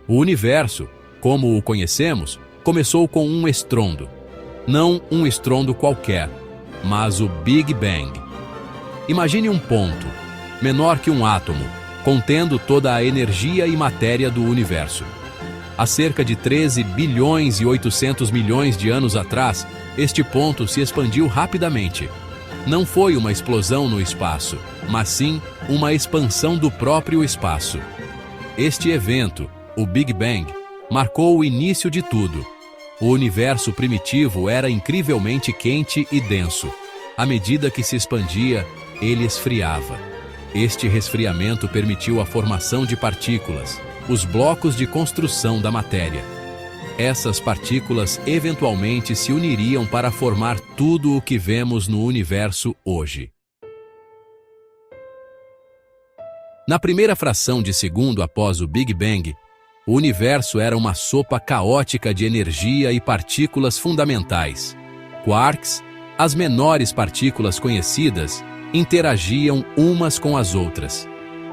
O universo, como o conhecemos, começou com um estrondo. Não um estrondo qualquer, mas o Big Bang. Imagine um ponto, menor que um átomo, contendo toda a energia e matéria do universo. Há cerca de 13 bilhões e 800 milhões de anos atrás, este ponto se expandiu rapidamente. Não foi uma explosão no espaço, mas sim uma expansão do próprio espaço. Este evento, o Big Bang, marcou o início de tudo. O universo primitivo era incrivelmente quente e denso. À medida que se expandia, ele esfriava. Este resfriamento permitiu a formação de partículas, os blocos de construção da matéria. Essas partículas eventualmente se uniriam para formar tudo o que vemos no universo hoje. Na primeira fração de segundo após o Big Bang, o universo era uma sopa caótica de energia e partículas fundamentais. Quarks, as menores partículas conhecidas, interagiam umas com as outras.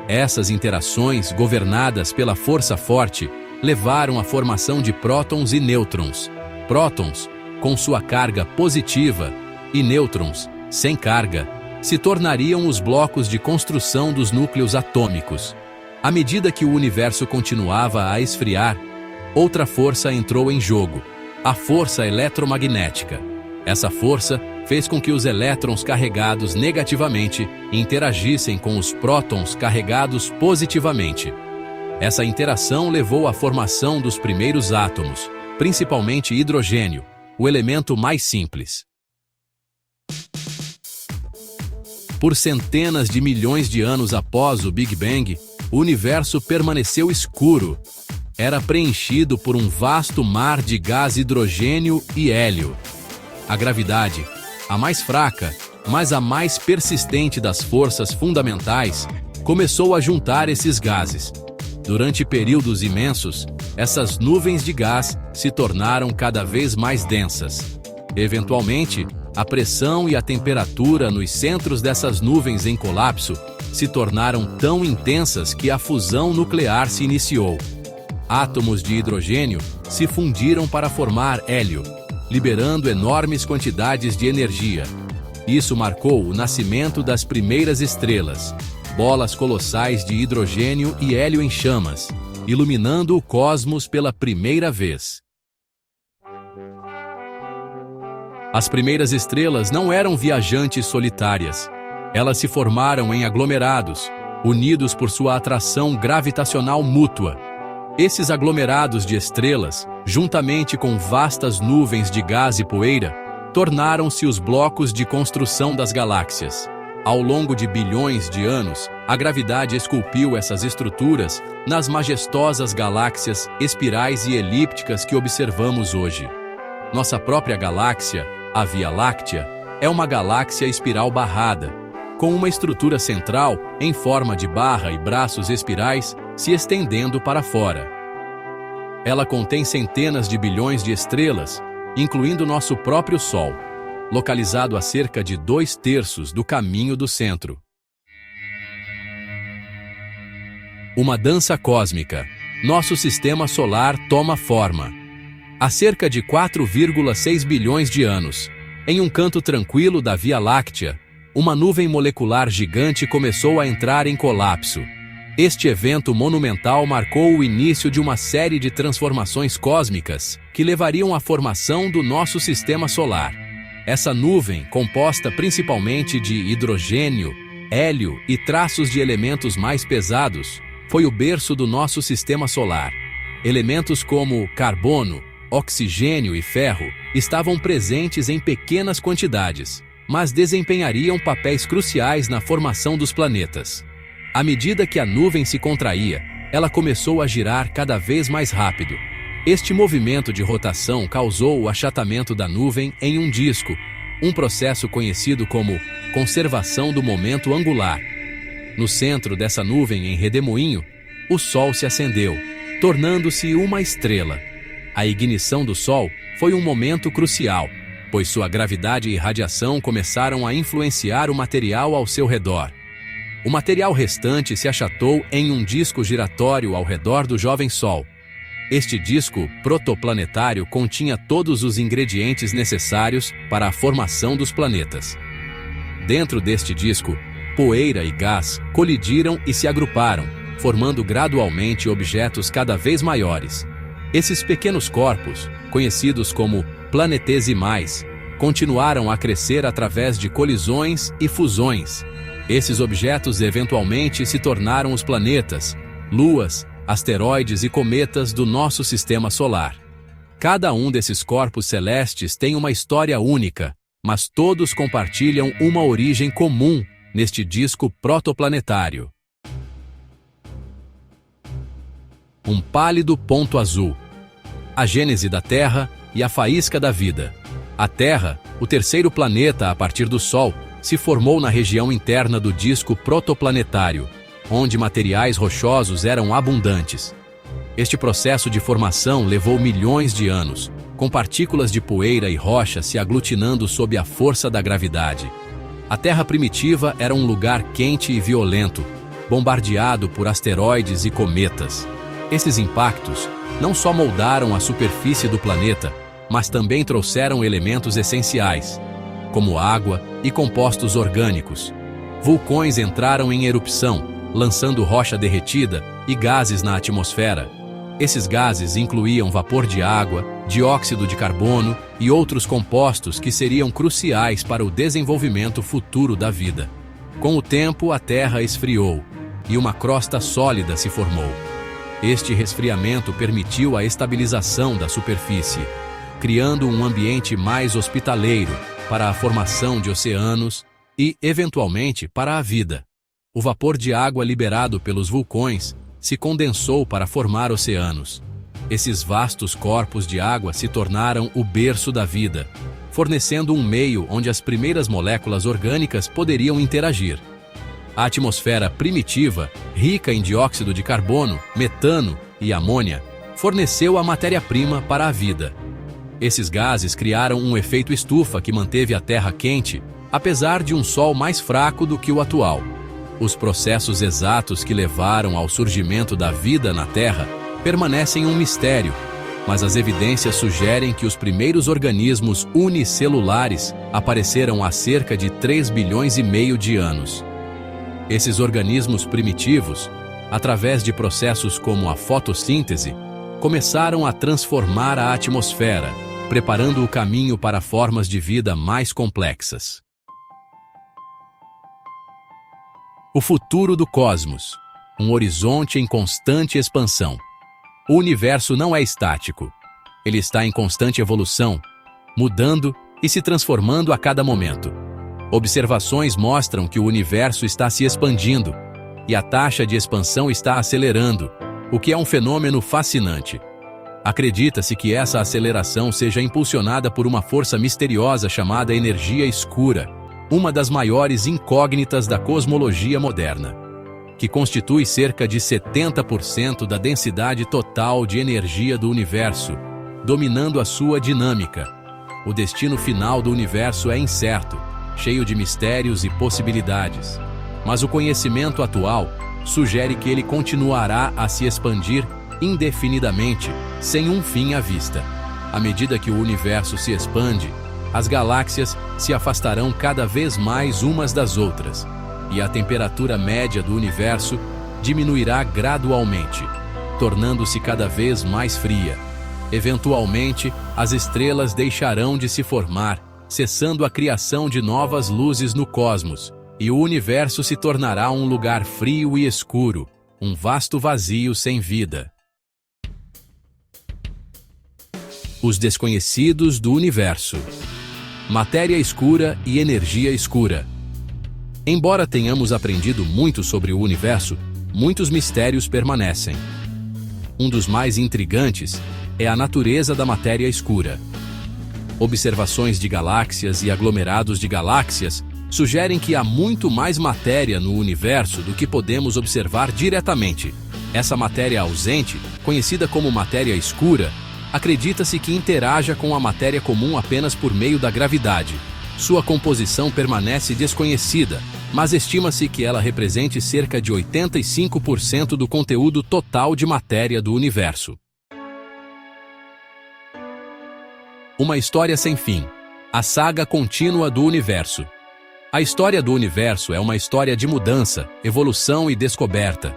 Essas interações, governadas pela força forte, levaram à formação de prótons e nêutrons. Prótons, com sua carga positiva, e nêutrons, sem carga, se tornariam os blocos de construção dos núcleos atômicos. À medida que o universo continuava a esfriar, outra força entrou em jogo, a força eletromagnética. Essa força fez com que os elétrons carregados negativamente interagissem com os prótons carregados positivamente. Essa interação levou à formação dos primeiros átomos, principalmente hidrogênio, o elemento mais simples. Por centenas de milhões de anos após o Big Bang, o universo permaneceu escuro. Era preenchido por um vasto mar de gás hidrogênio e hélio. A gravidade, a mais fraca, mas a mais persistente das forças fundamentais, começou a juntar esses gases. Durante períodos imensos, essas nuvens de gás se tornaram cada vez mais densas. Eventualmente, a pressão e a temperatura nos centros dessas nuvens em colapso se tornaram tão intensas que a fusão nuclear se iniciou. Átomos de hidrogênio se fundiram para formar hélio, liberando enormes quantidades de energia. Isso marcou o nascimento das primeiras estrelas, bolas colossais de hidrogênio e hélio em chamas, iluminando o cosmos pela primeira vez. As primeiras estrelas não eram viajantes solitárias. Elas se formaram em aglomerados, unidos por sua atração gravitacional mútua. Esses aglomerados de estrelas, juntamente com vastas nuvens de gás e poeira, tornaram-se os blocos de construção das galáxias. Ao longo de bilhões de anos, a gravidade esculpiu essas estruturas nas majestosas galáxias espirais e elípticas que observamos hoje. Nossa própria galáxia, a Via Láctea, é uma galáxia espiral barrada, com uma estrutura central em forma de barra e braços espirais se estendendo para fora. Ela contém centenas de bilhões de estrelas, incluindo nosso próprio Sol, localizado a cerca de 2/3 do caminho do centro. Uma dança cósmica. Nosso sistema solar toma forma. Há cerca de 4,6 bilhões de anos, em um canto tranquilo da Via Láctea, uma nuvem molecular gigante começou a entrar em colapso. Este evento monumental marcou o início de uma série de transformações cósmicas que levariam à formação do nosso sistema solar. Essa nuvem, composta principalmente de hidrogênio, hélio e traços de elementos mais pesados, foi o berço do nosso sistema solar. Elementos como carbono, oxigênio e ferro estavam presentes em pequenas quantidades, mas desempenhariam papéis cruciais na formação dos planetas. À medida que a nuvem se contraía, ela começou a girar cada vez mais rápido. Este movimento de rotação causou o achatamento da nuvem em um disco, um processo conhecido como conservação do momento angular. No centro dessa nuvem em redemoinho, o Sol se acendeu, tornando-se uma estrela. A ignição do Sol foi um momento crucial, pois sua gravidade e radiação começaram a influenciar o material ao seu redor. O material restante se achatou em um disco giratório ao redor do jovem Sol. Este disco protoplanetário continha todos os ingredientes necessários para a formação dos planetas. Dentro deste disco, poeira e gás colidiram e se agruparam, formando gradualmente objetos cada vez maiores. Esses pequenos corpos, conhecidos como planetesimais, continuaram a crescer através de colisões e fusões. Esses objetos eventualmente se tornaram os planetas, luas, asteroides e cometas do nosso sistema solar. Cada um desses corpos celestes tem uma história única, mas todos compartilham uma origem comum neste disco protoplanetário. Um pálido ponto azul. A gênese da Terra e a faísca da vida. A Terra, o terceiro planeta a partir do Sol, se formou na região interna do disco protoplanetário, onde materiais rochosos eram abundantes. Este processo de formação levou milhões de anos, com partículas de poeira e rocha se aglutinando sob a força da gravidade. A Terra primitiva era um lugar quente e violento, bombardeado por asteroides e cometas. Esses impactos não só moldaram a superfície do planeta, mas também trouxeram elementos essenciais, como água e compostos orgânicos. Vulcões entraram em erupção, lançando rocha derretida e gases na atmosfera. Esses gases incluíam vapor de água, dióxido de carbono e outros compostos que seriam cruciais para o desenvolvimento futuro da vida. Com o tempo, a Terra esfriou e uma crosta sólida se formou. Este resfriamento permitiu a estabilização da superfície, criando um ambiente mais hospitaleiro para a formação de oceanos e, eventualmente, para a vida. O vapor de água liberado pelos vulcões se condensou para formar oceanos. Esses vastos corpos de água se tornaram o berço da vida, fornecendo um meio onde as primeiras moléculas orgânicas poderiam interagir. A atmosfera primitiva, rica em dióxido de carbono, metano e amônia, forneceu a matéria-prima para a vida. Esses gases criaram um efeito estufa que manteve a Terra quente, apesar de um Sol mais fraco do que o atual. Os processos exatos que levaram ao surgimento da vida na Terra permanecem um mistério, mas as evidências sugerem que os primeiros organismos unicelulares apareceram há cerca de 3,5 bilhões de anos. Esses organismos primitivos, através de processos como a fotossíntese, começaram a transformar a atmosfera, preparando o caminho para formas de vida mais complexas. O futuro do cosmos, um horizonte em constante expansão. O universo não é estático. Ele está em constante evolução, mudando e se transformando a cada momento. Observações mostram que o universo está se expandindo e a taxa de expansão está acelerando, o que é um fenômeno fascinante. Acredita-se que essa aceleração seja impulsionada por uma força misteriosa chamada energia escura, uma das maiores incógnitas da cosmologia moderna, que constitui cerca de 70% da densidade total de energia do universo, dominando a sua dinâmica. O destino final do universo é incerto, cheio de mistérios e possibilidades, mas o conhecimento atual sugere que ele continuará a se expandir indefinidamente, sem um fim à vista. À medida que o universo se expande, as galáxias se afastarão cada vez mais umas das outras, e a temperatura média do universo diminuirá gradualmente, tornando-se cada vez mais fria. Eventualmente, as estrelas deixarão de se formar, cessando a criação de novas luzes no cosmos, e o universo se tornará um lugar frio e escuro, um vasto vazio sem vida. Os desconhecidos do universo. Matéria escura e energia escura. Embora tenhamos aprendido muito sobre o universo, muitos mistérios permanecem. Um dos mais intrigantes é a natureza da matéria escura. Observações de galáxias e aglomerados de galáxias sugerem que há muito mais matéria no universo do que podemos observar diretamente. Essa matéria ausente, conhecida como matéria escura, acredita-se que interaja com a matéria comum apenas por meio da gravidade. Sua composição permanece desconhecida, mas estima-se que ela represente cerca de 85% do conteúdo total de matéria do universo. Uma história sem fim. A saga contínua do universo. A história do universo é uma história de mudança, evolução e descoberta.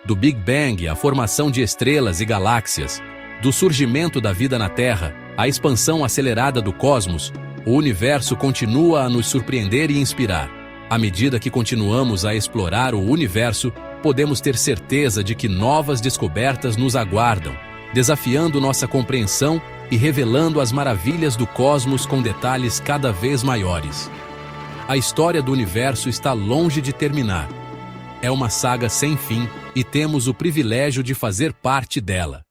Do Big Bang à formação de estrelas e galáxias, do surgimento da vida na Terra à expansão acelerada do cosmos, o universo continua a nos surpreender e inspirar. À medida que continuamos a explorar o universo, podemos ter certeza de que novas descobertas nos aguardam, desafiando nossa compreensão e revelando as maravilhas do cosmos com detalhes cada vez maiores. A história do universo está longe de terminar. É uma saga sem fim e temos o privilégio de fazer parte dela.